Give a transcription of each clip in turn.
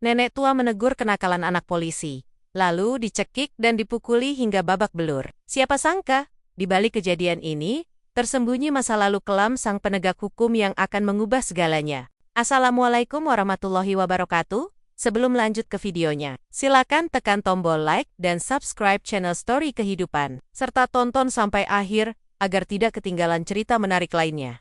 Nenek tua menegur kenakalan anak polisi, lalu dicekik dan dipukuli hingga babak belur. Siapa sangka, di balik kejadian ini, tersembunyi masa lalu kelam sang penegak hukum yang akan mengubah segalanya. Assalamualaikum warahmatullahi wabarakatuh. Sebelum lanjut ke videonya, silakan tekan tombol like dan subscribe channel Story Kehidupan, serta tonton sampai akhir agar tidak ketinggalan cerita menarik lainnya.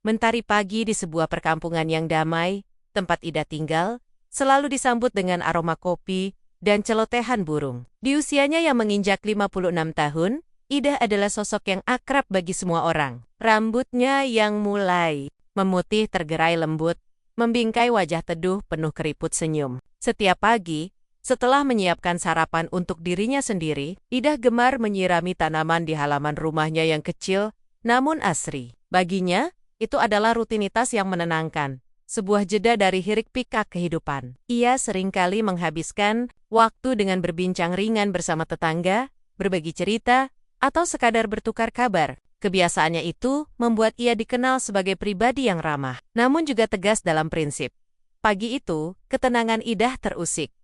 Mentari pagi di sebuah perkampungan yang damai, tempat Ida tinggal, selalu disambut dengan aroma kopi dan celotehan burung. Di usianya yang menginjak 56 tahun, Ida adalah sosok yang akrab bagi semua orang. Rambutnya yang mulai memutih tergerai lembut, membingkai wajah teduh penuh keriput senyum. Setiap pagi, setelah menyiapkan sarapan untuk dirinya sendiri, Ida gemar menyirami tanaman di halaman rumahnya yang kecil, namun asri. Baginya, itu adalah rutinitas yang menenangkan, sebuah jeda dari hiruk-pikuk kehidupan. Ia seringkali menghabiskan waktu dengan berbincang ringan bersama tetangga, berbagi cerita, atau sekadar bertukar kabar. Kebiasaannya itu membuat ia dikenal sebagai pribadi yang ramah, namun juga tegas dalam prinsip. Pagi itu, ketenangan Ida terusik.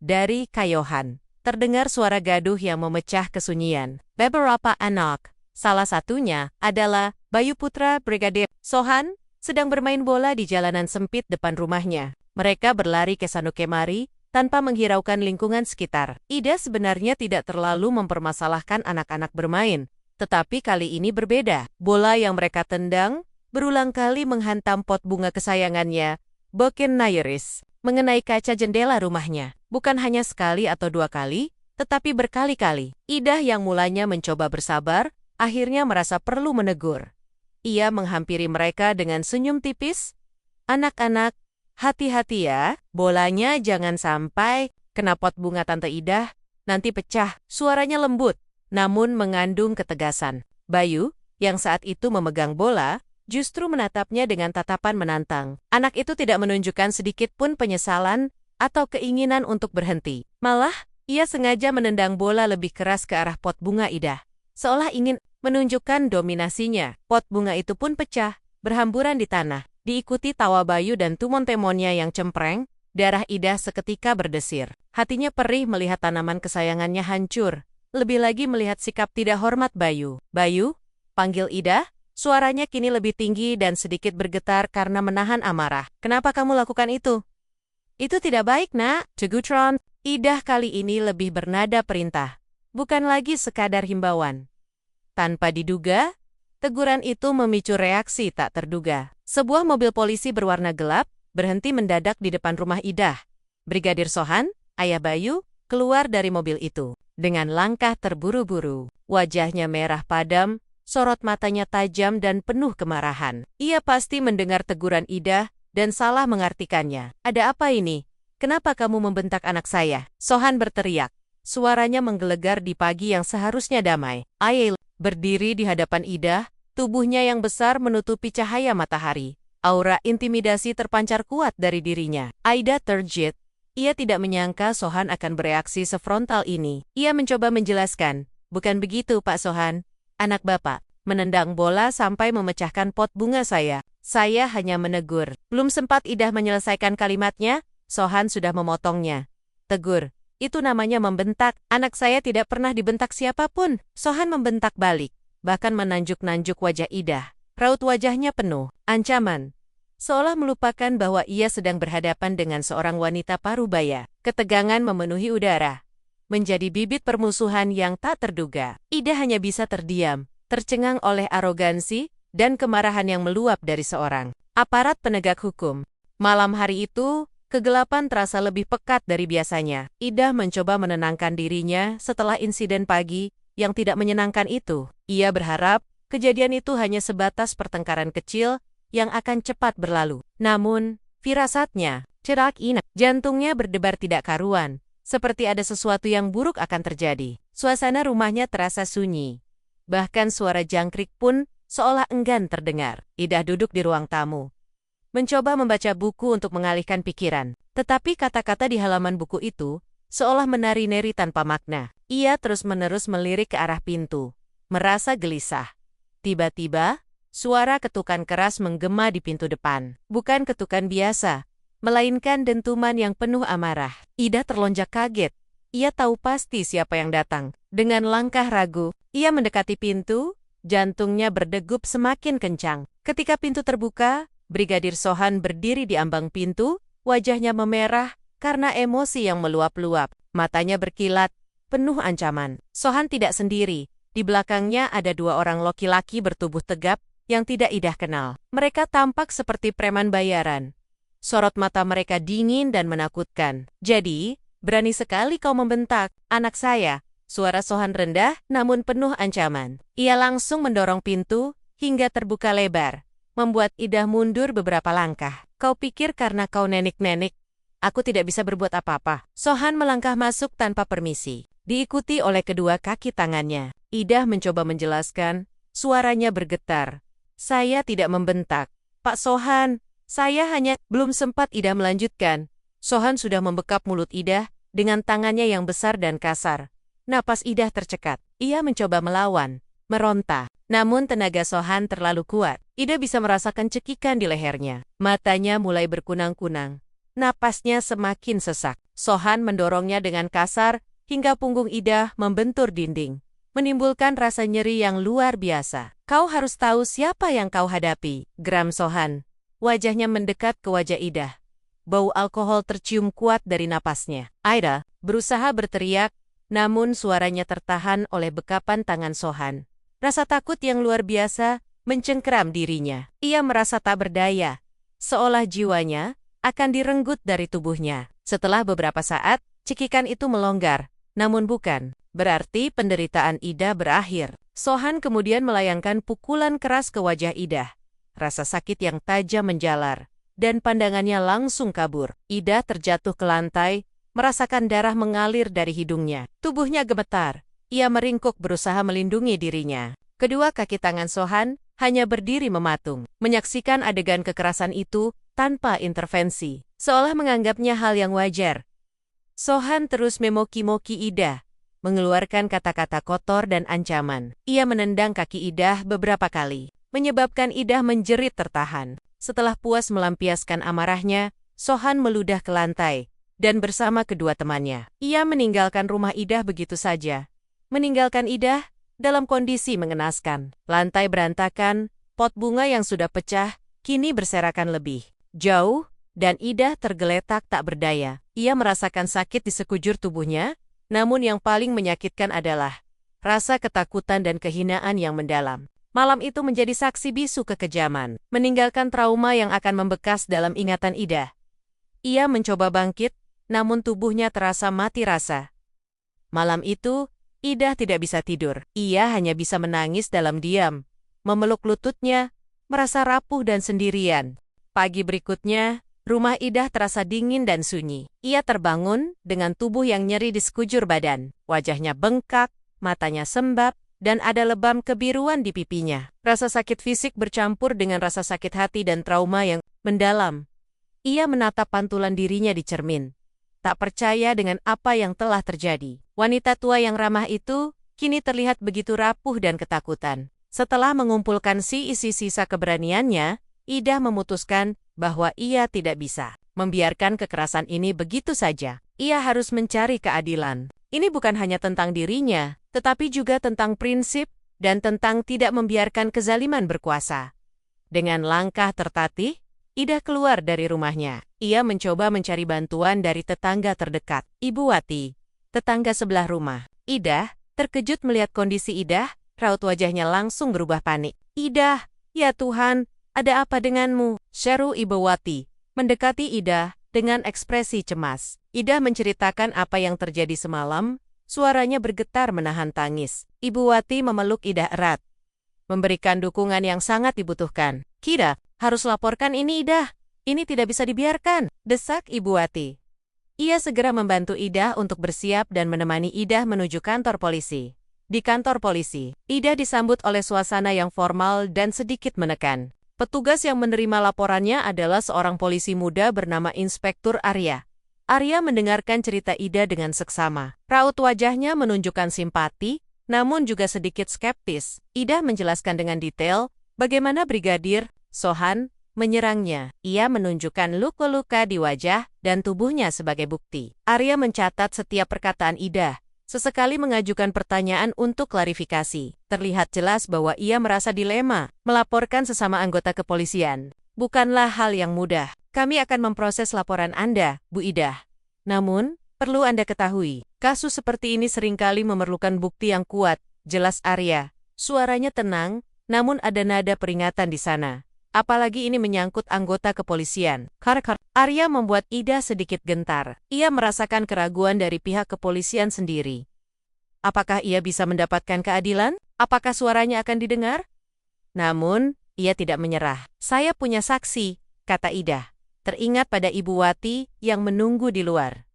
Dari kayohan, terdengar suara gaduh yang memecah kesunyian. Beberapa anak, salah satunya adalah Bayu Putra Brigadir Sohan, sedang bermain bola di jalanan sempit depan rumahnya. Mereka berlari ke sana kemari, tanpa menghiraukan lingkungan sekitar. Ida sebenarnya tidak terlalu mempermasalahkan anak-anak bermain. Tetapi kali ini berbeda. Bola yang mereka tendang berulang kali menghantam pot bunga kesayangannya, Boken Nairis, mengenai kaca jendela rumahnya. Bukan hanya sekali atau dua kali, tetapi berkali-kali. Ida yang mulanya mencoba bersabar, akhirnya merasa perlu menegur. Ia menghampiri mereka dengan senyum tipis. Anak-anak, hati-hati ya, bolanya jangan sampai kena pot bunga Tante Ida, nanti pecah. Suaranya lembut, namun mengandung ketegasan. Bayu, yang saat itu memegang bola, justru menatapnya dengan tatapan menantang. Anak itu tidak menunjukkan sedikit pun penyesalan atau keinginan untuk berhenti. Malah, ia sengaja menendang bola lebih keras ke arah pot bunga Ida, seolah ingin menunjukkan dominasinya. Pot bunga itu pun pecah, berhamburan di tanah. Diikuti tawa Bayu dan tumon-temonnya yang cempreng, darah Ida seketika berdesir. Hatinya perih melihat tanaman kesayangannya hancur. Lebih lagi melihat sikap tidak hormat Bayu. Bayu, panggil Ida, suaranya kini lebih tinggi dan sedikit bergetar karena menahan amarah. Kenapa kamu lakukan itu? Itu tidak baik, nak. Cegutron. Ida kali ini lebih bernada perintah, bukan lagi sekadar himbauan. Tanpa diduga, teguran itu memicu reaksi tak terduga. Sebuah mobil polisi berwarna gelap berhenti mendadak di depan rumah Ida. Brigadir Sohan, ayah Bayu, keluar dari mobil itu. Dengan langkah terburu-buru, wajahnya merah padam, sorot matanya tajam dan penuh kemarahan. Ia pasti mendengar teguran Ida dan salah mengartikannya. Ada apa ini? Kenapa kamu membentak anak saya? Sohan berteriak. Suaranya menggelegar di pagi yang seharusnya damai. Ayel berdiri di hadapan Ida, tubuhnya yang besar menutupi cahaya matahari. Aura intimidasi terpancar kuat dari dirinya. Aida terjit. Ia tidak menyangka Sohan akan bereaksi sefrontal ini. Ia mencoba menjelaskan, bukan begitu Pak Sohan. Anak Bapak menendang bola sampai memecahkan pot bunga saya. Saya hanya menegur. Belum sempat Ida menyelesaikan kalimatnya, Sohan sudah memotongnya. Tegur, itu namanya membentak. Anak saya tidak pernah dibentak siapapun. Sohan membentak balik, bahkan menanjuk-nanjuk wajah Ida. Raut wajahnya penuh ancaman, seolah melupakan bahwa ia sedang berhadapan dengan seorang wanita parubaya. Ketegangan memenuhi udara, menjadi bibit permusuhan yang tak terduga. Ida hanya bisa terdiam, tercengang oleh arogansi dan kemarahan yang meluap dari seorang aparat penegak hukum. Malam hari itu, kegelapan terasa lebih pekat dari biasanya. Ida mencoba menenangkan dirinya setelah insiden pagi yang tidak menyenangkan itu. Ia berharap kejadian itu hanya sebatas pertengkaran kecil yang akan cepat berlalu. Namun, firasatnya, cerak inak. Jantungnya berdebar tidak karuan, seperti ada sesuatu yang buruk akan terjadi. Suasana rumahnya terasa sunyi. Bahkan suara jangkrik pun seolah enggan terdengar. Ida duduk di ruang tamu, mencoba membaca buku untuk mengalihkan pikiran. Tetapi kata-kata di halaman buku itu seolah menari-nari tanpa makna. Ia terus-menerus melirik ke arah pintu, merasa gelisah. Tiba-tiba, suara ketukan keras menggema di pintu depan. Bukan ketukan biasa, melainkan dentuman yang penuh amarah. Ida terlonjak kaget. Ia tahu pasti siapa yang datang. Dengan langkah ragu, ia mendekati pintu, jantungnya berdegup semakin kencang. Ketika pintu terbuka, Brigadir Sohan berdiri di ambang pintu, wajahnya memerah karena emosi yang meluap-luap. Matanya berkilat, penuh ancaman. Sohan tidak sendiri. Di belakangnya ada 2 orang laki-laki bertubuh tegap yang tidak Ida kenal. Mereka tampak seperti preman bayaran. Sorot mata mereka dingin dan menakutkan. "Jadi, berani sekali kau membentak anak saya." Suara Sohan rendah namun penuh ancaman. Ia langsung mendorong pintu hingga terbuka lebar, membuat Ida mundur beberapa langkah. "Kau pikir karena kau nenik-nenik, aku tidak bisa berbuat apa-apa?" Sohan melangkah masuk tanpa permisi, diikuti oleh kedua kaki tangannya. Ida mencoba menjelaskan, suaranya bergetar. "Saya tidak membentak, Pak Sohan. Saya hanya..." Belum sempat Ida melanjutkan, Sohan sudah membekap mulut Ida dengan tangannya yang besar dan kasar. Napas Ida tercekat. Ia mencoba melawan, meronta. Namun tenaga Sohan terlalu kuat. Ida bisa merasakan cekikan di lehernya. Matanya mulai berkunang-kunang. Napasnya semakin sesak. Sohan mendorongnya dengan kasar hingga punggung Ida membentur dinding, menimbulkan rasa nyeri yang luar biasa. "Kau harus tahu siapa yang kau hadapi," geram Sohan. Wajahnya mendekat ke wajah Ida. Bau alkohol tercium kuat dari napasnya. Ida berusaha berteriak, namun suaranya tertahan oleh bekapan tangan Sohan. Rasa takut yang luar biasa mencengkeram dirinya. Ia merasa tak berdaya, seolah jiwanya akan direnggut dari tubuhnya. Setelah beberapa saat, cekikan itu melonggar, namun bukan berarti penderitaan Ida berakhir. Sohan kemudian melayangkan pukulan keras ke wajah Ida. Rasa sakit yang tajam menjalar, dan pandangannya langsung kabur. Ida terjatuh ke lantai, merasakan darah mengalir dari hidungnya. Tubuhnya gemetar. Ia meringkuk berusaha melindungi dirinya. Kedua kaki tangan Sohan hanya berdiri mematung, menyaksikan adegan kekerasan itu tanpa intervensi, seolah menganggapnya hal yang wajar. Sohan terus memoki-moki Ida, mengeluarkan kata-kata kotor dan ancaman. Ia menendang kaki Ida beberapa kali, menyebabkan Ida menjerit tertahan. Setelah puas melampiaskan amarahnya, Sohan meludah ke lantai, dan bersama kedua temannya, ia meninggalkan rumah Ida begitu saja. Meninggalkan Ida dalam kondisi mengenaskan. Lantai berantakan, pot bunga yang sudah pecah kini berserakan lebih jauh, dan Ida tergeletak tak berdaya. Ia merasakan sakit di sekujur tubuhnya, namun yang paling menyakitkan adalah rasa ketakutan dan kehinaan yang mendalam. Malam itu menjadi saksi bisu kekejaman, meninggalkan trauma yang akan membekas dalam ingatan Ida. Ia mencoba bangkit, namun tubuhnya terasa mati rasa. Malam itu, Ida tidak bisa tidur. Ia hanya bisa menangis dalam diam, memeluk lututnya, merasa rapuh dan sendirian. Pagi berikutnya, rumah Ida terasa dingin dan sunyi. Ia terbangun dengan tubuh yang nyeri di sekujur badan. Wajahnya bengkak, matanya sembab, dan ada lebam kebiruan di pipinya. Rasa sakit fisik bercampur dengan rasa sakit hati dan trauma yang mendalam. Ia menatap pantulan dirinya di cermin, tak percaya dengan apa yang telah terjadi. Wanita tua yang ramah itu kini terlihat begitu rapuh dan ketakutan. Setelah mengumpulkan sisa keberaniannya, Ida memutuskan bahwa ia tidak bisa membiarkan kekerasan ini begitu saja. Ia harus mencari keadilan. Ini bukan hanya tentang dirinya, tetapi juga tentang prinsip dan tentang tidak membiarkan kezaliman berkuasa. Dengan langkah tertatih, Ida keluar dari rumahnya. Ia mencoba mencari bantuan dari tetangga terdekat, Ibu Wati, tetangga sebelah rumah. Ida terkejut melihat kondisi Ida, raut wajahnya langsung berubah panik. "Ida, ya Tuhan, ada apa denganmu?" seru Ibu Wati, mendekati Ida dengan ekspresi cemas. Ida menceritakan apa yang terjadi semalam, suaranya bergetar menahan tangis. Ibu Wati memeluk Ida erat, memberikan dukungan yang sangat dibutuhkan. "Kita harus laporkan ini Ida, ini tidak bisa dibiarkan," desak Ibu Wati. Ia segera membantu Ida untuk bersiap dan menemani Ida menuju kantor polisi. Di kantor polisi, Ida disambut oleh suasana yang formal dan sedikit menekan. Petugas yang menerima laporannya adalah seorang polisi muda bernama Inspektur Arya. Arya mendengarkan cerita Ida dengan seksama. Raut wajahnya menunjukkan simpati, namun juga sedikit skeptis. Ida menjelaskan dengan detail bagaimana Brigadir Sohan menyerangnya. Ia menunjukkan luka-luka di wajah dan tubuhnya sebagai bukti. Arya mencatat setiap perkataan Ida, sesekali mengajukan pertanyaan untuk klarifikasi. Terlihat jelas bahwa ia merasa dilema. Melaporkan sesama anggota kepolisian bukanlah hal yang mudah. Kami akan memproses laporan Anda, Bu Ida. Namun, perlu Anda ketahui, kasus seperti ini seringkali memerlukan bukti yang kuat, jelas Arya. Suaranya tenang, namun ada nada peringatan di sana. Apalagi ini menyangkut anggota kepolisian. Arya membuat Ida sedikit gentar. Ia merasakan keraguan dari pihak kepolisian sendiri. Apakah ia bisa mendapatkan keadilan? Apakah suaranya akan didengar? Namun, ia tidak menyerah. Saya punya saksi, kata Ida. Teringat pada Ibu Wati yang menunggu di luar.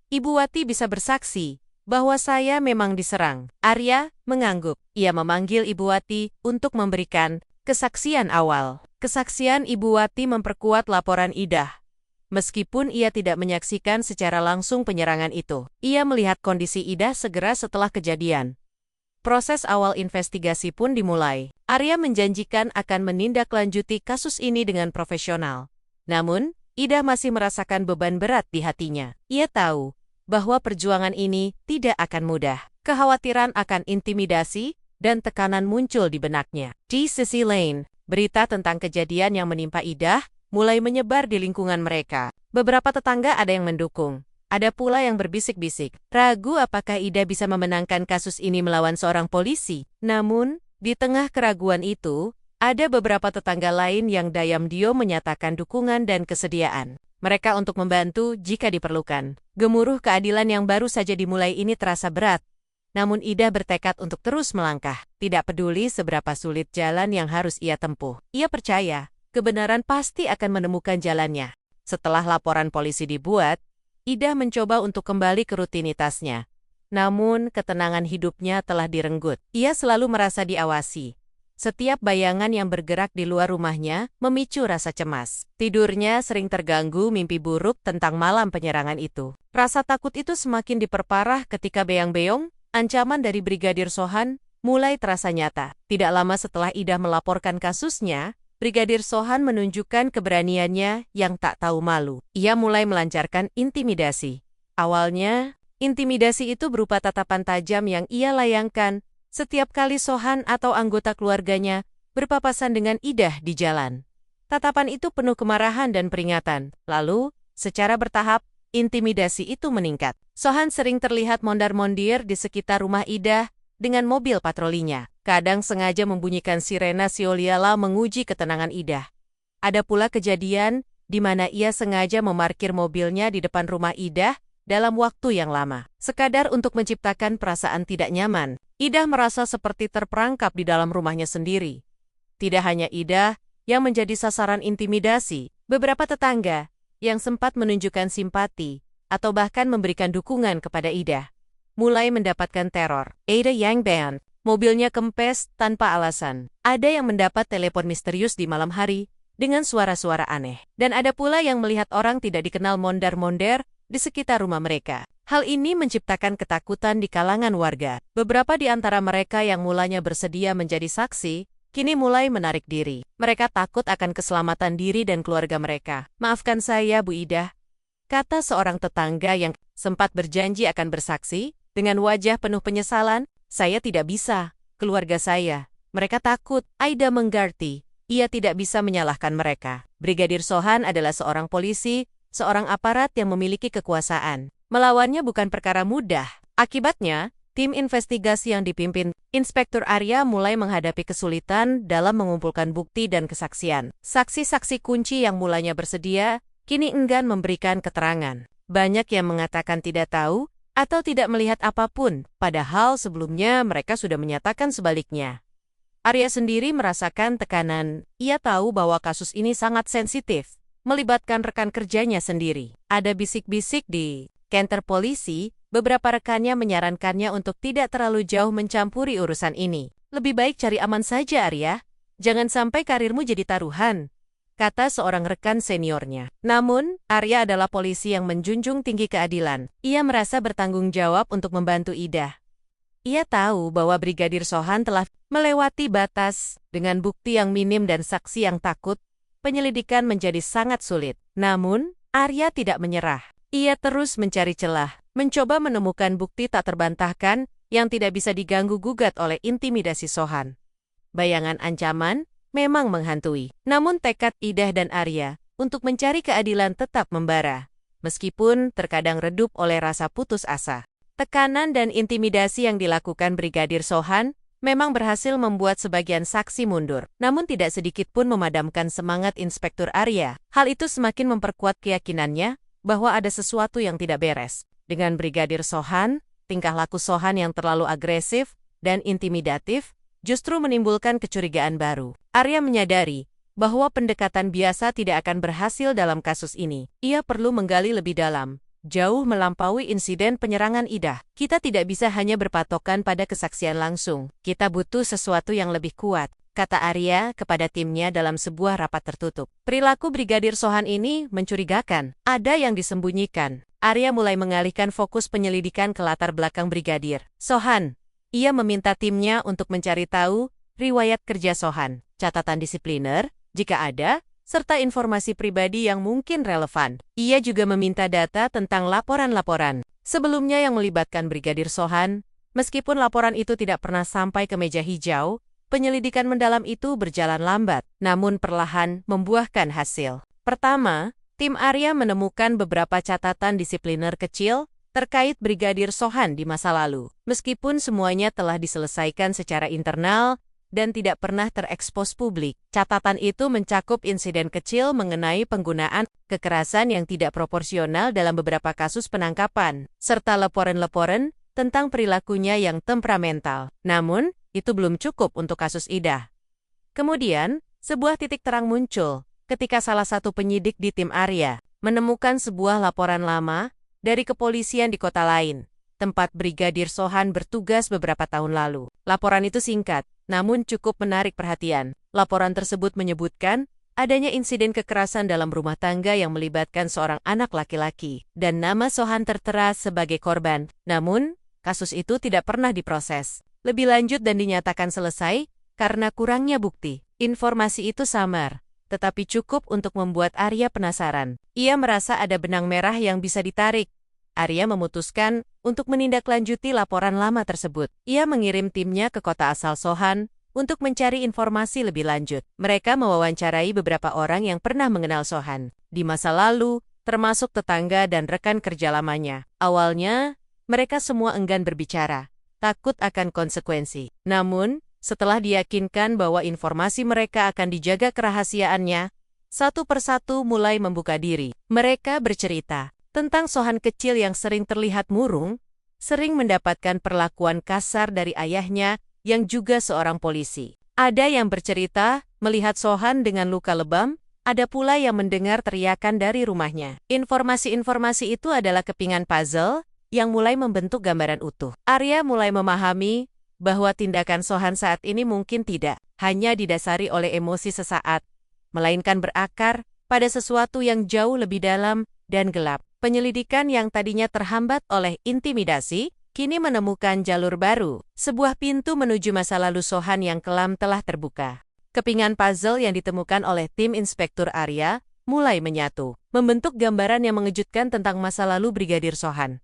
Ibu Wati bisa bersaksi bahwa saya memang diserang. Arya mengangguk. Ia memanggil Ibu Wati untuk memberikan kesaksian awal. Kesaksian Ibu Wati memperkuat laporan Ida. Meskipun ia tidak menyaksikan secara langsung penyerangan itu, ia melihat kondisi Ida segera setelah kejadian. Proses awal investigasi pun dimulai. Arya menjanjikan akan menindaklanjuti kasus ini dengan profesional. Namun, Ida masih merasakan beban berat di hatinya. Ia tahu bahwa perjuangan ini tidak akan mudah. Kekhawatiran akan intimidasi dan tekanan muncul di benaknya. Di sisi lain, berita tentang kejadian yang menimpa Ida mulai menyebar di lingkungan mereka. Beberapa tetangga ada yang mendukung. Ada pula yang berbisik-bisik, ragu apakah Ida bisa memenangkan kasus ini melawan seorang polisi. Namun, di tengah keraguan itu, ada beberapa tetangga lain yang diam-diam menyatakan dukungan dan kesediaan mereka untuk membantu jika diperlukan. Gemuruh keadilan yang baru saja dimulai ini terasa berat. Namun Ida bertekad untuk terus melangkah, tidak peduli seberapa sulit jalan yang harus ia tempuh. Ia percaya, kebenaran pasti akan menemukan jalannya. Setelah laporan polisi dibuat, Ida mencoba untuk kembali ke rutinitasnya. Namun, ketenangan hidupnya telah direnggut. Ia selalu merasa diawasi. Setiap bayangan yang bergerak di luar rumahnya memicu rasa cemas. Tidurnya sering terganggu mimpi buruk tentang malam penyerangan itu. Rasa takut itu semakin diperparah ketika beang-beong, ancaman dari Brigadir Sohan, mulai terasa nyata. Tidak lama setelah Ida melaporkan kasusnya, Brigadir Sohan menunjukkan keberaniannya yang tak tahu malu. Ia mulai melancarkan intimidasi. Awalnya, intimidasi itu berupa tatapan tajam yang ia layangkan setiap kali Sohan atau anggota keluarganya berpapasan dengan Ida di jalan. Tatapan itu penuh kemarahan dan peringatan. Lalu, secara bertahap, intimidasi itu meningkat. Sohan sering terlihat mondar-mondir di sekitar rumah Ida dengan mobil patrolinya. Kadang sengaja membunyikan sirena Sioliala menguji ketenangan Ida. Ada pula kejadian di mana ia sengaja memarkir mobilnya di depan rumah Ida dalam waktu yang lama, sekadar untuk menciptakan perasaan tidak nyaman. Ida merasa seperti terperangkap di dalam rumahnya sendiri. Tidak hanya Ida yang menjadi sasaran intimidasi, beberapa tetangga yang sempat menunjukkan simpati atau bahkan memberikan dukungan kepada Ida mulai mendapatkan teror. Ada yang band, mobilnya kempes tanpa alasan. Ada yang mendapat telepon misterius di malam hari dengan suara-suara aneh. Dan ada pula yang melihat orang tidak dikenal mondar-mondir di sekitar rumah mereka. Hal ini menciptakan ketakutan di kalangan warga. Beberapa di antara mereka yang mulanya bersedia menjadi saksi, kini mulai menarik diri. Mereka takut akan keselamatan diri dan keluarga mereka. Maafkan saya, Bu Ida, kata seorang tetangga yang sempat berjanji akan bersaksi, dengan wajah penuh penyesalan. Saya tidak bisa, keluarga saya. Mereka takut. Aida menggerti. Ia tidak bisa menyalahkan mereka. Brigadir Sohan adalah seorang polisi, seorang aparat yang memiliki kekuasaan. Melawannya bukan perkara mudah. Akibatnya, tim investigasi yang dipimpin Inspektur Arya mulai menghadapi kesulitan dalam mengumpulkan bukti dan kesaksian. Saksi-saksi kunci yang mulanya bersedia, kini enggan memberikan keterangan. Banyak yang mengatakan tidak tahu atau tidak melihat apapun, padahal sebelumnya mereka sudah menyatakan sebaliknya. Arya sendiri merasakan tekanan. Ia tahu bahwa kasus ini sangat sensitif, melibatkan rekan kerjanya sendiri. Ada bisik-bisik di kantor polisi, beberapa rekannya menyarankannya untuk tidak terlalu jauh mencampuri urusan ini. Lebih baik cari aman saja, Arya. Jangan sampai karirmu jadi taruhan, kata seorang rekan seniornya. Namun, Arya adalah polisi yang menjunjung tinggi keadilan. Ia merasa bertanggung jawab untuk membantu Ida. Ia tahu bahwa Brigadir Sohan telah melewati batas dengan bukti yang minim dan saksi yang takut. penyelidikan menjadi sangat sulit. Namun, Arya tidak menyerah. Ia terus mencari celah, mencoba menemukan bukti tak terbantahkan yang tidak bisa diganggu-gugat oleh intimidasi Sohan. Bayangan ancaman memang menghantui. Namun tekad Idah dan Arya untuk mencari keadilan tetap membara, meskipun terkadang redup oleh rasa putus asa. Tekanan dan intimidasi yang dilakukan Brigadir Sohan memang berhasil membuat sebagian saksi mundur, namun tidak sedikit pun memadamkan semangat Inspektur Arya. Hal itu semakin memperkuat keyakinannya bahwa ada sesuatu yang tidak beres. Dengan Brigadir Sohan, tingkah laku Sohan yang terlalu agresif dan intimidatif justru menimbulkan kecurigaan baru. Arya menyadari bahwa pendekatan biasa tidak akan berhasil dalam kasus ini. Ia perlu menggali lebih dalam, jauh melampaui insiden penyerangan Idah. Kita tidak bisa hanya berpatokan pada kesaksian langsung. Kita butuh sesuatu yang lebih kuat, kata Arya kepada timnya dalam sebuah rapat tertutup. Perilaku Brigadir Sohan ini mencurigakan. Ada yang disembunyikan. Arya mulai mengalihkan fokus penyelidikan ke latar belakang Brigadir Sohan. Ia meminta timnya untuk mencari tahu riwayat kerja Sohan, catatan disipliner, jika ada, serta informasi pribadi yang mungkin relevan. Ia juga meminta data tentang laporan-laporan sebelumnya yang melibatkan Brigadir Sohan. Meskipun laporan itu tidak pernah sampai ke meja hijau, penyelidikan mendalam itu berjalan lambat, namun perlahan membuahkan hasil. Pertama, tim Arya menemukan beberapa catatan disipliner kecil terkait Brigadir Sohan di masa lalu. Meskipun semuanya telah diselesaikan secara internal dan tidak pernah terekspos publik, catatan itu mencakup insiden kecil mengenai penggunaan kekerasan yang tidak proporsional dalam beberapa kasus penangkapan, serta laporan-laporan tentang perilakunya yang temperamental. Namun, itu belum cukup untuk kasus Idah. Kemudian, sebuah titik terang muncul ketika salah satu penyidik di tim Arya menemukan sebuah laporan lama dari kepolisian di kota lain, tempat Brigadir Sohan bertugas beberapa tahun lalu. Laporan itu singkat, namun cukup menarik perhatian. Laporan tersebut menyebutkan adanya insiden kekerasan dalam rumah tangga yang melibatkan seorang anak laki-laki, dan nama Sohan tertera sebagai korban. Namun, kasus itu tidak pernah diproses lebih lanjut dan dinyatakan selesai karena kurangnya bukti. Informasi itu samar, tetapi cukup untuk membuat Arya penasaran. Ia merasa ada benang merah yang bisa ditarik. Arya memutuskan untuk menindaklanjuti laporan lama tersebut. Ia mengirim timnya ke kota asal Sohan untuk mencari informasi lebih lanjut. Mereka mewawancarai beberapa orang yang pernah mengenal Sohan di masa lalu, termasuk tetangga dan rekan kerja lamanya. Awalnya, mereka semua enggan berbicara, takut akan konsekuensi. Namun, setelah diyakinkan bahwa informasi mereka akan dijaga kerahasiaannya, satu persatu mulai membuka diri. Mereka bercerita tentang Sohan kecil yang sering terlihat murung, sering mendapatkan perlakuan kasar dari ayahnya yang juga seorang polisi. Ada yang bercerita melihat Sohan dengan luka lebam, ada pula yang mendengar teriakan dari rumahnya. Informasi-informasi itu adalah kepingan puzzle yang mulai membentuk gambaran utuh. Arya mulai memahami bahwa tindakan Sohan saat ini mungkin tidak hanya didasari oleh emosi sesaat, melainkan berakar pada sesuatu yang jauh lebih dalam dan gelap. Penyelidikan yang tadinya terhambat oleh intimidasi, kini menemukan jalur baru. Sebuah pintu menuju masa lalu Sohan yang kelam telah terbuka. Kepingan puzzle yang ditemukan oleh tim Inspektur Arya mulai menyatu, membentuk gambaran yang mengejutkan tentang masa lalu Brigadir Sohan.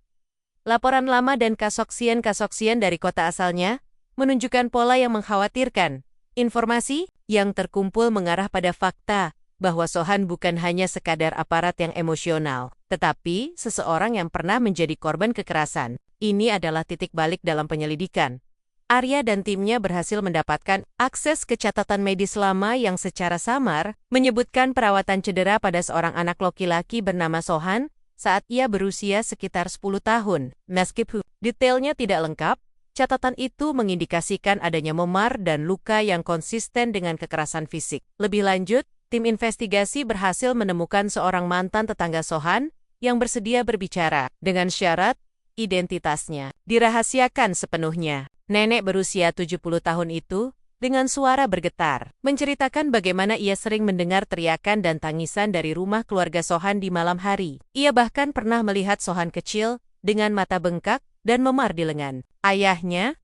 Laporan lama dan kasoksian-kasoksian dari kota asalnya menunjukkan pola yang mengkhawatirkan. Informasi yang terkumpul mengarah pada fakta bahwa Sohan bukan hanya sekadar aparat yang emosional, tetapi seseorang yang pernah menjadi korban kekerasan. Ini adalah titik balik dalam penyelidikan. Arya dan timnya berhasil mendapatkan akses ke catatan medis lama yang secara samar menyebutkan perawatan cedera pada seorang anak laki-laki bernama Sohan saat ia berusia sekitar 10 tahun. Meskipun detailnya tidak lengkap, catatan itu mengindikasikan adanya memar dan luka yang konsisten dengan kekerasan fisik. Lebih lanjut, tim investigasi berhasil menemukan seorang mantan tetangga Sohan yang bersedia berbicara dengan syarat identitasnya dirahasiakan sepenuhnya. Nenek berusia 70 tahun itu dengan suara bergetar, menceritakan bagaimana ia sering mendengar teriakan dan tangisan dari rumah keluarga Sohan di malam hari. Ia bahkan pernah melihat Sohan kecil dengan mata bengkak dan memar di lengan. Ayahnya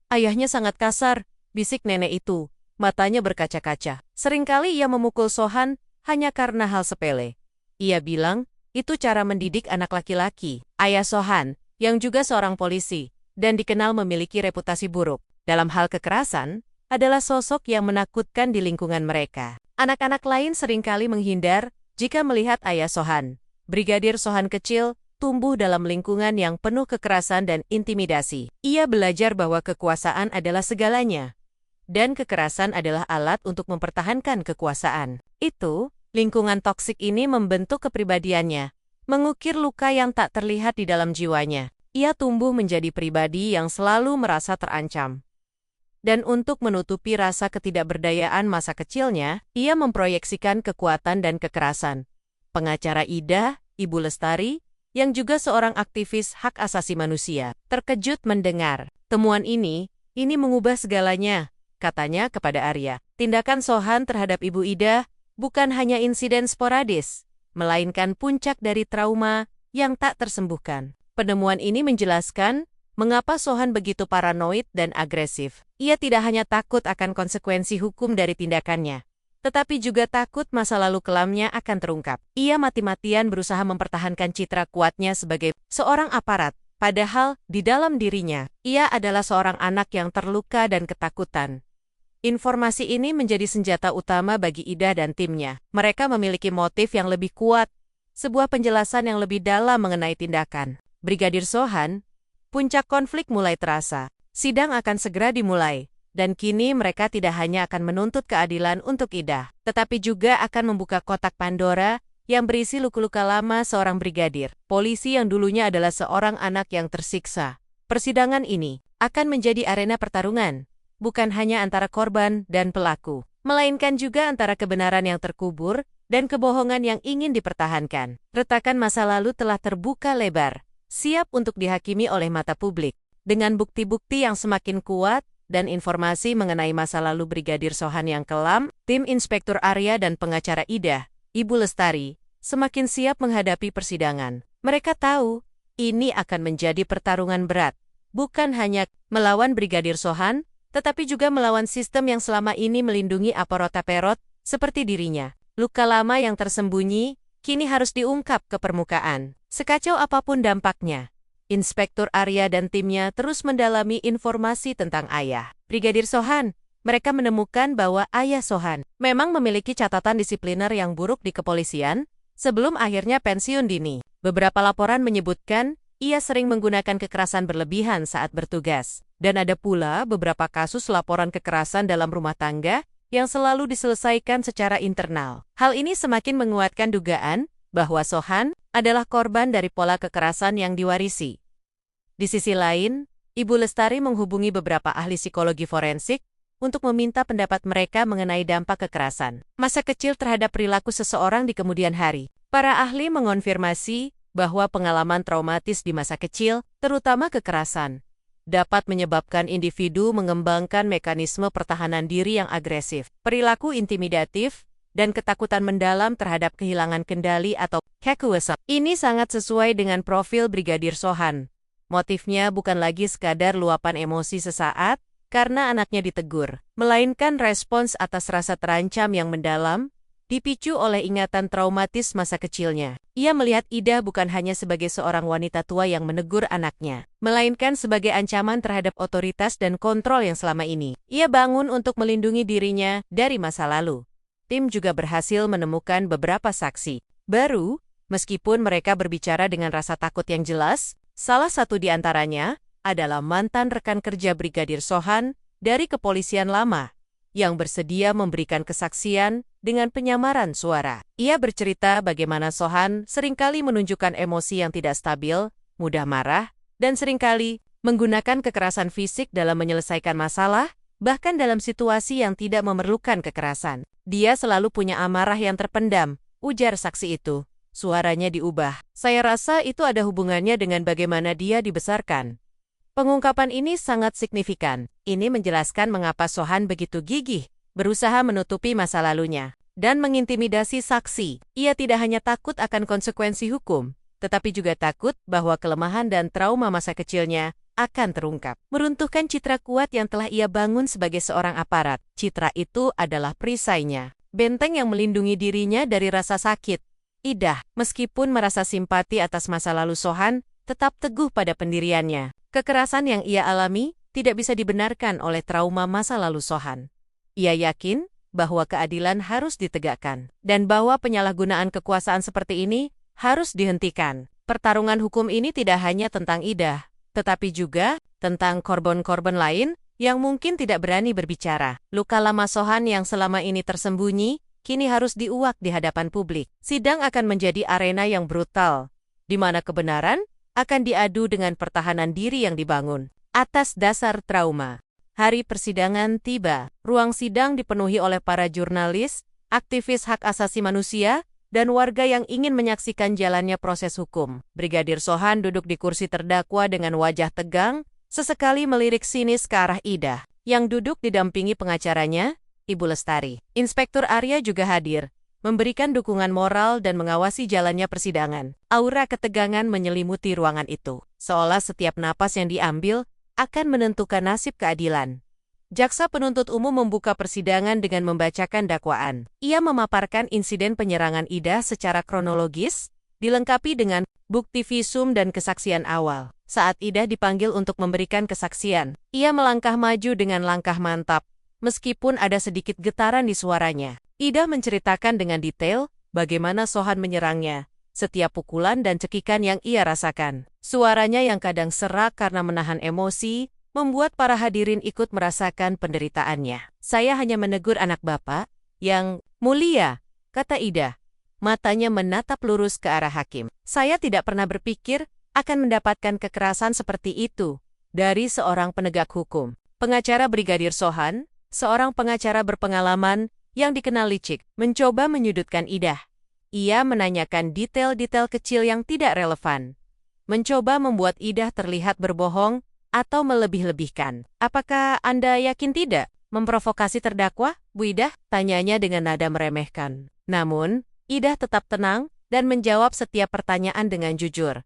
sangat kasar, bisik nenek itu, matanya berkaca-kaca. Seringkali ia memukul Sohan hanya karena hal sepele. Ia bilang, itu cara mendidik anak laki-laki. Ayah Sohan, yang juga seorang polisi, dan dikenal memiliki reputasi buruk dalam hal kekerasan, adalah sosok yang menakutkan di lingkungan mereka. Anak-anak lain seringkali menghindar jika melihat ayah Sohan. Brigadir Sohan kecil tumbuh dalam lingkungan yang penuh kekerasan dan intimidasi. Ia belajar bahwa kekuasaan adalah segalanya, dan kekerasan adalah alat untuk mempertahankan kekuasaan. Lingkungan toksik ini membentuk kepribadiannya, mengukir luka yang tak terlihat di dalam jiwanya. Ia tumbuh menjadi pribadi yang selalu merasa terancam. Dan untuk menutupi rasa ketidakberdayaan masa kecilnya, ia memproyeksikan kekuatan dan kekerasan. Pengacara Ida, Ibu Lestari, yang juga seorang aktivis hak asasi manusia, terkejut mendengar temuan ini mengubah segalanya, katanya kepada Arya. Tindakan Sohan terhadap Ibu Ida bukan hanya insiden sporadis, melainkan puncak dari trauma yang tak tersembuhkan. Penemuan ini menjelaskan mengapa Sohan begitu paranoid dan agresif. Ia tidak hanya takut akan konsekuensi hukum dari tindakannya, tetapi juga takut masa lalu kelamnya akan terungkap. Ia mati-matian berusaha mempertahankan citra kuatnya sebagai seorang aparat, padahal di dalam dirinya, ia adalah seorang anak yang terluka dan ketakutan. Informasi ini menjadi senjata utama bagi Ida dan timnya. Mereka memiliki motif yang lebih kuat, sebuah penjelasan yang lebih dalam mengenai tindakan Brigadir Sohan. Puncak konflik mulai terasa. Sidang akan segera dimulai. Dan kini mereka tidak hanya akan menuntut keadilan untuk Ida, tetapi juga akan membuka kotak Pandora yang berisi luka-luka lama seorang brigadir polisi yang dulunya adalah seorang anak yang tersiksa. Persidangan ini akan menjadi arena pertarungan, bukan hanya antara korban dan pelaku, melainkan juga antara kebenaran yang terkubur dan kebohongan yang ingin dipertahankan. Retakan masa lalu telah terbuka lebar, siap untuk dihakimi oleh mata publik. Dengan bukti-bukti yang semakin kuat, dan informasi mengenai masa lalu Brigadir Sohan yang kelam, tim Inspektur Arya dan pengacara Ida, Ibu Lestari, semakin siap menghadapi persidangan. Mereka tahu, ini akan menjadi pertarungan berat, bukan hanya melawan Brigadir Sohan, tetapi juga melawan sistem yang selama ini melindungi aparat seperti dirinya. Luka lama yang tersembunyi, kini harus diungkap ke permukaan. Sekacau apapun dampaknya, Inspektur Arya dan timnya terus mendalami informasi tentang ayah Brigadir Sohan. Mereka menemukan bahwa ayah Sohan memang memiliki catatan disipliner yang buruk di kepolisian sebelum akhirnya pensiun dini. Beberapa laporan menyebutkan ia sering menggunakan kekerasan berlebihan saat bertugas. Dan ada pula beberapa kasus laporan kekerasan dalam rumah tangga yang selalu diselesaikan secara internal. Hal ini semakin menguatkan dugaan bahwa Sohan adalah korban dari pola kekerasan yang diwarisi. Di sisi lain, Ibu Lestari menghubungi beberapa ahli psikologi forensik untuk meminta pendapat mereka mengenai dampak kekerasan masa kecil terhadap perilaku seseorang di kemudian hari. Para ahli mengonfirmasi bahwa pengalaman traumatis di masa kecil, terutama kekerasan, dapat menyebabkan individu mengembangkan mekanisme pertahanan diri yang agresif, perilaku intimidatif, dan ketakutan mendalam terhadap kehilangan kendali atau kekuasaan. Ini sangat sesuai dengan profil Brigadir Sohan. Motifnya bukan lagi sekadar luapan emosi sesaat karena anaknya ditegur, melainkan respons atas rasa terancam yang mendalam, dipicu oleh ingatan traumatis masa kecilnya. Ia melihat Ida bukan hanya sebagai seorang wanita tua yang menegur anaknya, melainkan sebagai ancaman terhadap otoritas dan kontrol yang selama ini ia bangun untuk melindungi dirinya dari masa lalu. Tim juga berhasil menemukan beberapa saksi baru, meskipun mereka berbicara dengan rasa takut yang jelas. Salah satu di antaranya adalah mantan rekan kerja Brigadir Sohan dari kepolisian lama, yang bersedia memberikan kesaksian dengan penyamaran suara. Ia bercerita bagaimana Sohan seringkali menunjukkan emosi yang tidak stabil, mudah marah, dan seringkali menggunakan kekerasan fisik dalam menyelesaikan masalah, bahkan dalam situasi yang tidak memerlukan kekerasan. Dia selalu punya amarah yang terpendam, ujar saksi itu. Suaranya diubah. Saya rasa itu ada hubungannya dengan bagaimana dia dibesarkan. Pengungkapan ini sangat signifikan. Ini menjelaskan mengapa Sohan begitu gigih, berusaha menutupi masa lalunya, dan mengintimidasi saksi. Ia tidak hanya takut akan konsekuensi hukum, tetapi juga takut bahwa kelemahan dan trauma masa kecilnya akan terungkap. Meruntuhkan citra kuat yang telah ia bangun sebagai seorang aparat. Citra itu adalah perisainya. benteng yang melindungi dirinya dari rasa sakit. Idah, meskipun merasa simpati atas masa lalu Sohan, tetap teguh pada pendiriannya. Kekerasan yang ia alami tidak bisa dibenarkan oleh trauma masa lalu Sohan. Ia yakin bahwa keadilan harus ditegakkan, dan bahwa penyalahgunaan kekuasaan seperti ini harus dihentikan. Pertarungan hukum ini tidak hanya tentang Idah, tetapi juga tentang korban-korban lain yang mungkin tidak berani berbicara. Luka lama Sohan yang selama ini tersembunyi, kini harus diuak di hadapan publik. Sidang akan menjadi arena yang brutal, di mana kebenaran akan diadu dengan pertahanan diri yang dibangun atas dasar trauma. Hari persidangan tiba. Ruang sidang dipenuhi oleh para jurnalis, aktivis hak asasi manusia, dan warga yang ingin menyaksikan jalannya proses hukum. Brigadir Sohan duduk di kursi terdakwa dengan wajah tegang, sesekali melirik sinis ke arah Idah, yang duduk didampingi pengacaranya, Ibu Lestari. Inspektur Arya juga hadir, memberikan dukungan moral dan mengawasi jalannya persidangan. Aura ketegangan menyelimuti ruangan itu, seolah setiap napas yang diambil akan menentukan nasib keadilan. Jaksa penuntut umum membuka persidangan dengan membacakan dakwaan. Ia memaparkan insiden penyerangan Idah secara kronologis, dilengkapi dengan bukti visum dan kesaksian awal. Saat Idah dipanggil untuk memberikan kesaksian, ia melangkah maju dengan langkah mantap, meskipun ada sedikit getaran di suaranya. Idah menceritakan dengan detail bagaimana Sohan menyerangnya, setiap pukulan dan cekikan yang ia rasakan. Suaranya yang kadang serak karena menahan emosi, membuat para hadirin ikut merasakan penderitaannya. Saya hanya menegur anak bapak, yang mulia, kata Idah. Matanya menatap lurus ke arah hakim. Saya tidak pernah berpikir akan mendapatkan kekerasan seperti itu dari seorang penegak hukum. Pengacara Brigadir Sohan, seorang pengacara berpengalaman yang dikenal licik, mencoba menyudutkan Idah. Ia menanyakan detail-detail kecil yang tidak relevan, mencoba membuat Idah terlihat berbohong atau melebih-lebihkan. Apakah Anda yakin tidak memprovokasi terdakwa, Bu Idah? Tanyanya dengan nada meremehkan. Namun, Idah tetap tenang dan menjawab setiap pertanyaan dengan jujur.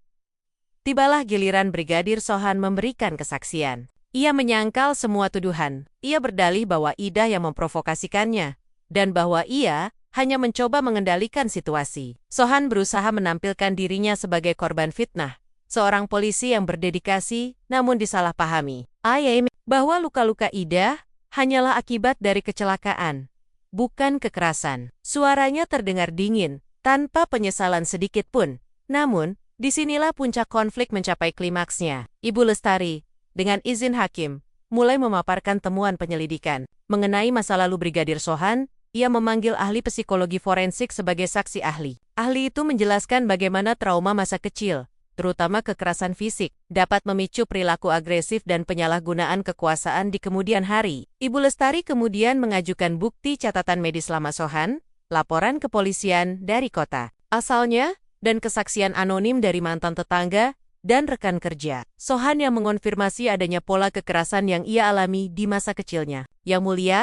Tibalah giliran Brigadir Sohan memberikan kesaksian. Ia menyangkal semua tuduhan. Ia berdalih bahwa Idah yang memprovokasikannya, dan bahwa ia hanya mencoba mengendalikan situasi. Sohan berusaha menampilkan dirinya sebagai korban fitnah, seorang polisi yang berdedikasi namun disalahpahami. Bahwa luka-luka Idah hanyalah akibat dari kecelakaan, bukan kekerasan. Suaranya terdengar dingin, tanpa penyesalan sedikit pun. Namun, disinilah puncak konflik mencapai klimaksnya. Ibu Lestari, dengan izin hakim, mulai memaparkan temuan penyelidikan. Mengenai masa lalu Brigadir Sohan, ia memanggil ahli psikologi forensik sebagai saksi ahli. Ahli itu menjelaskan bagaimana trauma masa kecil, terutama kekerasan fisik, dapat memicu perilaku agresif dan penyalahgunaan kekuasaan di kemudian hari. Ibu Lestari kemudian mengajukan bukti catatan medis lama Sohan, laporan kepolisian dari kota asalnya, dan kesaksian anonim dari mantan tetangga dan rekan kerja. Sohan yang mengonfirmasi adanya pola kekerasan yang ia alami di masa kecilnya. Yang mulia,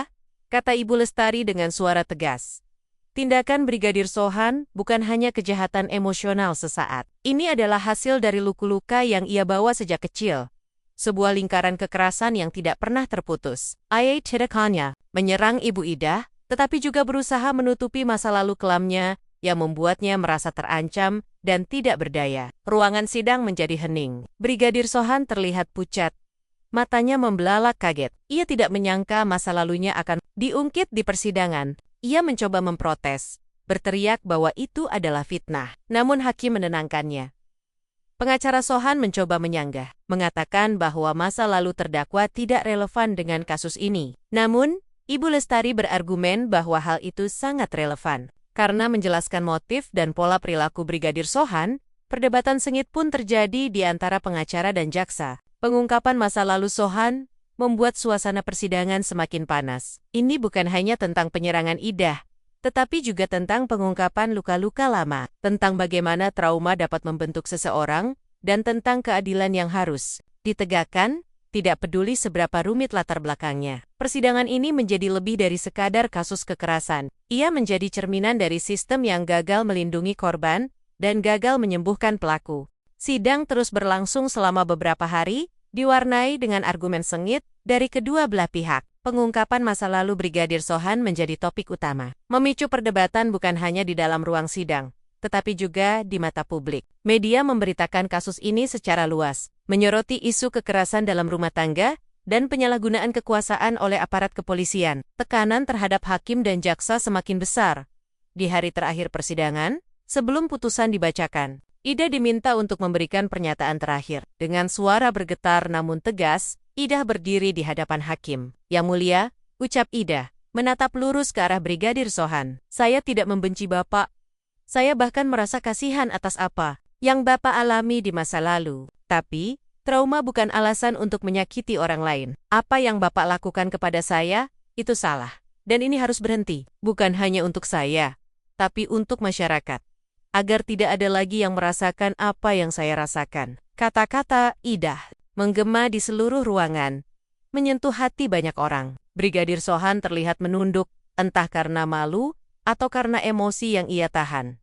kata Ibu Lestari dengan suara tegas, tindakan Brigadir Sohan bukan hanya kejahatan emosional sesaat. Ini adalah hasil dari luka-luka yang ia bawa sejak kecil. Sebuah lingkaran kekerasan yang tidak pernah terputus. Tindakannya menyerang Ibu Idah, tetapi juga berusaha menutupi masa lalu kelamnya yang membuatnya merasa terancam dan tidak berdaya. Ruangan sidang menjadi hening. Brigadir Sohan terlihat pucat. Matanya membelalak kaget. Ia tidak menyangka masa lalunya akan diungkit di persidangan. Ia mencoba memprotes, berteriak bahwa itu adalah fitnah. Namun hakim menenangkannya. Pengacara Sohan mencoba menyanggah, mengatakan bahwa masa lalu terdakwa tidak relevan dengan kasus ini. Namun, Ibu Lestari berargumen bahwa hal itu sangat relevan. Karena menjelaskan motif dan pola perilaku Brigadir Sohan, perdebatan sengit pun terjadi di antara pengacara dan jaksa. Pengungkapan masa lalu Sohan membuat suasana persidangan semakin panas. Ini bukan hanya tentang penyerangan Idah, tetapi juga tentang pengungkapan luka-luka lama, tentang bagaimana trauma dapat membentuk seseorang, dan tentang keadilan yang harus ditegakkan, tidak peduli seberapa rumit latar belakangnya. Persidangan ini menjadi lebih dari sekadar kasus kekerasan. Ia menjadi cerminan dari sistem yang gagal melindungi korban dan gagal menyembuhkan pelaku. Sidang terus berlangsung selama beberapa hari, diwarnai dengan argumen sengit dari kedua belah pihak. pengungkapan masa lalu Brigadir Sohan menjadi topik utama. Memicu perdebatan bukan hanya di dalam ruang sidang, tetapi juga di mata publik. Media memberitakan kasus ini secara luas, menyoroti isu kekerasan dalam rumah tangga dan penyalahgunaan kekuasaan oleh aparat kepolisian. Tekanan terhadap hakim dan jaksa semakin besar. Di hari terakhir persidangan, sebelum putusan dibacakan, Ida diminta untuk memberikan pernyataan terakhir. Dengan suara bergetar namun tegas, Ida berdiri di hadapan hakim. "Yang mulia," ucap Ida, menatap lurus ke arah Brigadir Sohan. "Saya tidak membenci Bapak. Saya bahkan merasa kasihan atas apa yang Bapak alami di masa lalu. Tapi, trauma bukan alasan untuk menyakiti orang lain. Apa yang Bapak lakukan kepada saya, itu salah. Dan ini harus berhenti. Bukan hanya untuk saya, tapi untuk masyarakat. Agar tidak ada lagi yang merasakan apa yang saya rasakan." Kata-kata Ida menggema di seluruh ruangan, menyentuh hati banyak orang. Brigadir Sohan terlihat menunduk, entah karena malu atau karena emosi yang ia tahan.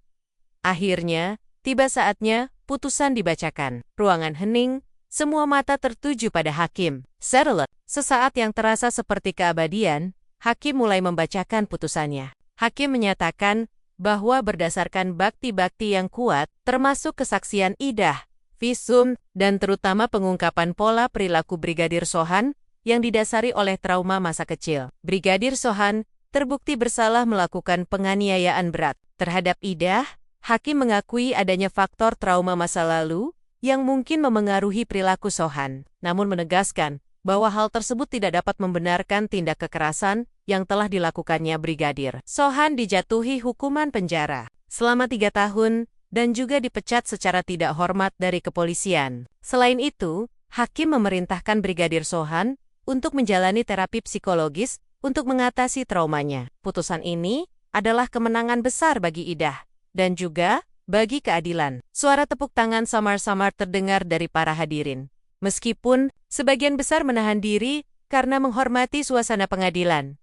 Akhirnya, tiba saatnya putusan dibacakan. Ruangan hening, semua mata tertuju pada hakim. Settled. Sesaat yang terasa seperti keabadian, hakim mulai membacakan putusannya. Hakim menyatakan bahwa berdasarkan bakti-bakti yang kuat, termasuk kesaksian Ida, visum, dan terutama pengungkapan pola perilaku Brigadir Sohan yang didasari oleh trauma masa kecil, Brigadir Sohan terbukti bersalah melakukan penganiayaan berat. Terhadap Ida, hakim mengakui adanya faktor trauma masa lalu yang mungkin memengaruhi perilaku Sohan, namun menegaskan bahwa hal tersebut tidak dapat membenarkan tindak kekerasan yang telah dilakukannya Brigadir. Sohan dijatuhi hukuman penjara selama 3 tahun dan juga dipecat secara tidak hormat dari kepolisian. Selain itu, hakim memerintahkan Brigadir Sohan untuk menjalani terapi psikologis untuk mengatasi traumanya. Putusan ini adalah kemenangan besar bagi Ida dan juga bagi keadilan. Suara tepuk tangan samar-samar terdengar dari para hadirin. Meskipun sebagian besar menahan diri karena menghormati suasana pengadilan.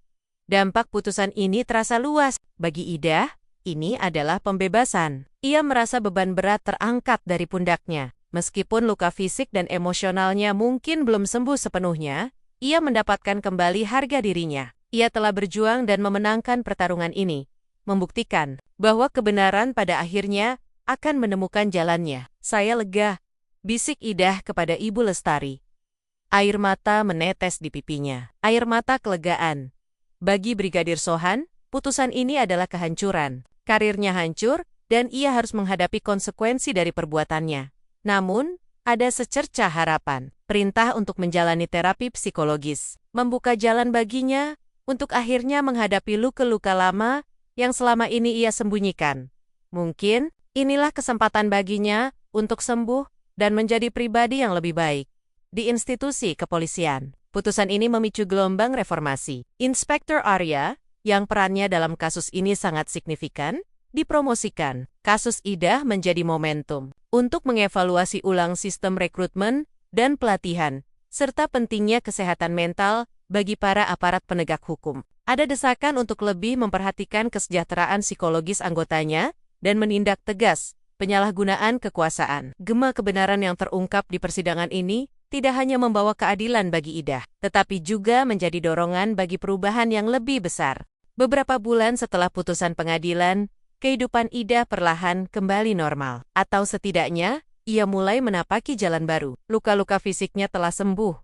Dampak putusan ini terasa luas. Bagi Ida, ini adalah pembebasan. Ia merasa beban berat terangkat dari pundaknya. Meskipun luka fisik dan emosionalnya mungkin belum sembuh sepenuhnya, ia mendapatkan kembali harga dirinya. Ia telah berjuang dan memenangkan pertarungan ini, membuktikan bahwa kebenaran pada akhirnya akan menemukan jalannya. "Saya lega," bisik Ida kepada Ibu Lestari. Air mata menetes di pipinya. Air mata kelegaan. Bagi Brigadir Sohan, putusan ini adalah kehancuran. Karirnya hancur, dan ia harus menghadapi konsekuensi dari perbuatannya. Namun, ada secercah harapan. Perintah untuk menjalani terapi psikologis membuka jalan baginya untuk akhirnya menghadapi luka-luka lama yang selama ini ia sembunyikan. Mungkin, inilah kesempatan baginya untuk sembuh dan menjadi pribadi yang lebih baik. Di institusi kepolisian, putusan ini memicu gelombang reformasi. Inspektur Arya, yang perannya dalam kasus ini sangat signifikan, dipromosikan. Kasus Ida menjadi momentum untuk mengevaluasi ulang sistem rekrutmen dan pelatihan, serta pentingnya kesehatan mental bagi para aparat penegak hukum. Ada desakan untuk lebih memperhatikan kesejahteraan psikologis anggotanya dan menindak tegas penyalahgunaan kekuasaan. Gema kebenaran yang terungkap di persidangan ini tidak hanya membawa keadilan bagi Ida, tetapi juga menjadi dorongan bagi perubahan yang lebih besar. Beberapa bulan setelah putusan pengadilan, kehidupan Ida perlahan kembali normal. Atau setidaknya, ia mulai menapaki jalan baru. Luka-luka fisiknya telah sembuh.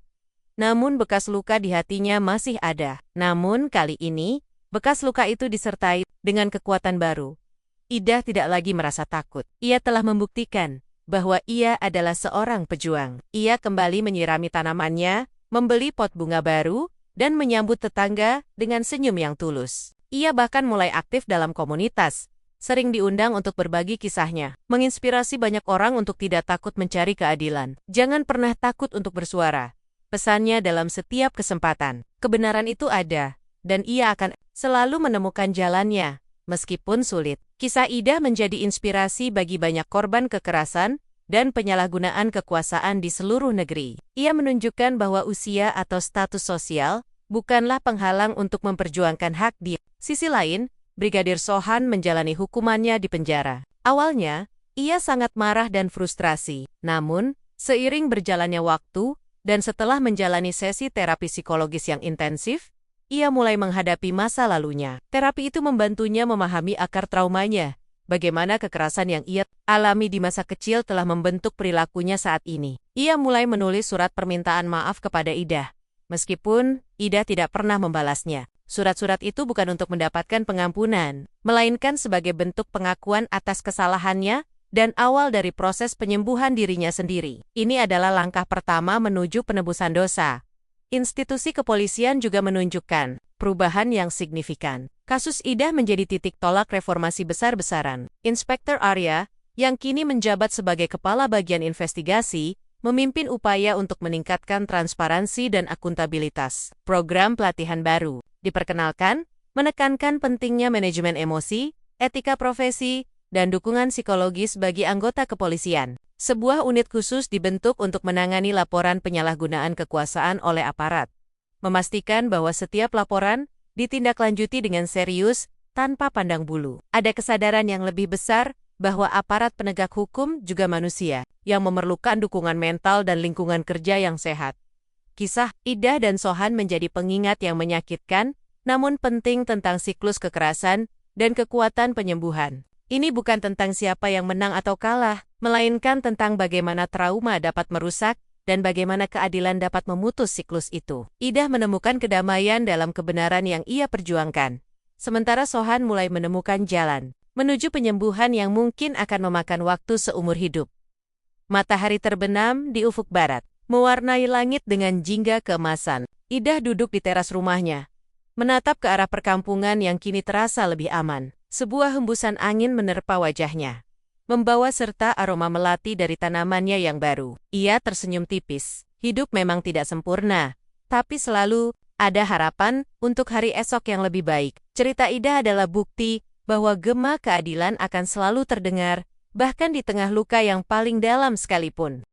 Namun bekas luka di hatinya masih ada. Namun kali ini, bekas luka itu disertai dengan kekuatan baru. Ida tidak lagi merasa takut. Ia telah membuktikan bahwa ia adalah seorang pejuang. Ia kembali menyirami tanamannya, membeli pot bunga baru, dan menyambut tetangga dengan senyum yang tulus. Ia bahkan mulai aktif dalam komunitas, sering diundang untuk berbagi kisahnya, menginspirasi banyak orang untuk tidak takut mencari keadilan. Jangan pernah takut untuk bersuara. Pesannya dalam setiap kesempatan. Kebenaran itu ada, dan ia akan selalu menemukan jalannya, meskipun sulit. Kisah Ida menjadi inspirasi bagi banyak korban kekerasan dan penyalahgunaan kekuasaan di seluruh negeri. Ia menunjukkan bahwa usia atau status sosial bukanlah penghalang untuk memperjuangkan hak dia. Sisi lain, Brigadir Sohan menjalani hukumannya di penjara. Awalnya, ia sangat marah dan frustrasi. Namun, seiring berjalannya waktu, dan setelah menjalani sesi terapi psikologis yang intensif, ia mulai menghadapi masa lalunya. Terapi itu membantunya memahami akar traumanya, bagaimana kekerasan yang ia alami di masa kecil telah membentuk perilakunya saat ini. Ia mulai menulis surat permintaan maaf kepada Ida. Meskipun Ida tidak pernah membalasnya. Surat-surat itu bukan untuk mendapatkan pengampunan, melainkan sebagai bentuk pengakuan atas kesalahannya dan awal dari proses penyembuhan dirinya sendiri. Ini adalah langkah pertama menuju penebusan dosa. Institusi kepolisian juga menunjukkan perubahan yang signifikan. Kasus Ida menjadi titik tolak reformasi besar-besaran. Inspektur Arya, yang kini menjabat sebagai kepala bagian investigasi, memimpin upaya untuk meningkatkan transparansi dan akuntabilitas. Program pelatihan baru diperkenalkan, menekankan pentingnya manajemen emosi, etika profesi, dan dukungan psikologis bagi anggota kepolisian. Sebuah unit khusus dibentuk untuk menangani laporan penyalahgunaan kekuasaan oleh aparat. Memastikan bahwa setiap laporan ditindaklanjuti dengan serius, tanpa pandang bulu. Ada kesadaran yang lebih besar bahwa aparat penegak hukum juga manusia, yang memerlukan dukungan mental dan lingkungan kerja yang sehat. Kisah Ida dan Sohan menjadi pengingat yang menyakitkan, namun penting tentang siklus kekerasan dan kekuatan penyembuhan. Ini bukan tentang siapa yang menang atau kalah, melainkan tentang bagaimana trauma dapat merusak dan bagaimana keadilan dapat memutus siklus itu. Ida menemukan kedamaian dalam kebenaran yang ia perjuangkan, sementara Sohan mulai menemukan jalan menuju penyembuhan yang mungkin akan memakan waktu seumur hidup. Matahari terbenam di ufuk barat, mewarnai langit dengan jingga keemasan. Ida duduk di teras rumahnya, menatap ke arah perkampungan yang kini terasa lebih aman. Sebuah hembusan angin menerpa wajahnya, membawa serta aroma melati dari tanamannya yang baru. Ia tersenyum tipis. Hidup memang tidak sempurna, tapi selalu ada harapan untuk hari esok yang lebih baik. Cerita Ida adalah bukti bahwa gema keadilan akan selalu terdengar, bahkan di tengah luka yang paling dalam sekalipun.